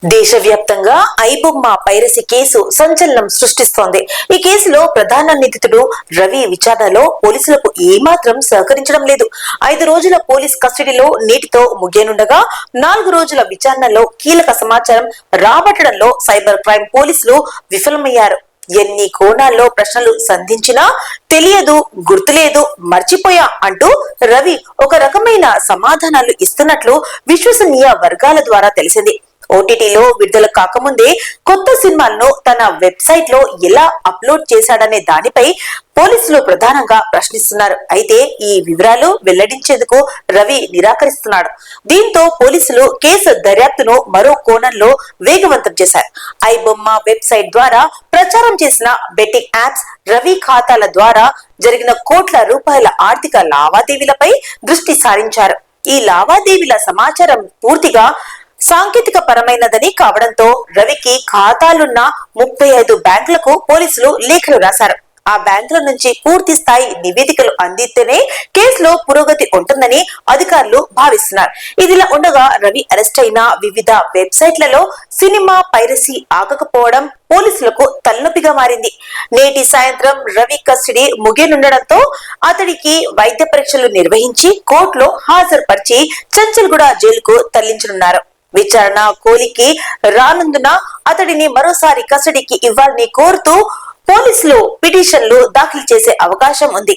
దేశవ్యాప్తంగా iBomma piracy case సంచలనం సృష్టిస్తోంది. ఈ కేసులో ప్రధాన నిందితుడు రవి విచారణలో పోలీసులకు ఏమాత్రం సహకరించడం లేదు. 5 రోజుల పోలీస్ కస్టడీలో నేటితో ముగియనుండగా 4 రోజుల విచారణలో కీలక సమాచారం రాబట్టడంలో సైబర్ క్రైమ్ పోలీసులు విఫలమయ్యారు. ఎన్ని కోణాల్లో ప్రశ్నలు సంధించినా తెలియదు, గుర్తులేదు, మర్చిపోయా అంటూ రవి ఒక రకమైన సమాధానాలు ఇస్తున్నట్లు విశ్వసనీయ వర్గాల ద్వారా తెలిసింది. ఓటీటీలో విడుదల కాకముందే కొత్త సినిమాలను తన వెబ్సైట్ లో ఎలా అప్లోడ్ చేశాడనే దానిపై పోలీసులు ప్రధానంగా ప్రశ్నిస్తున్నారు. అయితే ఈ వివరాలు వెల్లడించేందుకు రవి నిరాకరిస్తున్నాడు. దీంతో పోలీసులు కేసు దర్యాప్తును మరో కోణంలో వేగవంతం చేశారు. ఐబొమ్మ వెబ్సైట్ ద్వారా ప్రచారం చేసిన బెట్టింగ్ యాప్స్, రవి ఖాతాల ద్వారా జరిగిన కోట్ల రూపాయల ఆర్థిక లావాదేవీలపై దృష్టి సారించారు. ఈ లావాదేవీల సమాచారం పూర్తిగా సాంకేతిక పరమైనదని కావడంతో రవికి ఖాతాలున్న 35 బ్యాంకులకు పోలీసులు లేఖలు రాశారు. ఆ బ్యాంకుల నుంచి పూర్తి స్థాయి నివేదికలు అందిస్తేనే కేసులో పురోగతి ఉంటుందని అధికారులు భావిస్తున్నారు. ఇదిలా ఉండగా రవి అరెస్ట్ అయిన వివిధ వెబ్సైట్లలో సినిమా పైరసీ ఆగకపోవడం పోలీసులకు తలనొప్పిగా మారింది. నేటి సాయంత్రం రవి కస్టడీ ముగియనుండడంతో అతడికి వైద్య పరీక్షలు నిర్వహించి కోర్టులో హాజరుపరిచి చంచల్గూడ జైలుకు తరలించనున్నారు. విచారణ కోలికి రానందున అతడిని మరోసారి కస్టడీకి ఇవ్వాలని కోరుతూ పోలీసులు పిటిషన్లు దాఖలు చేసే అవకాశం ఉంది.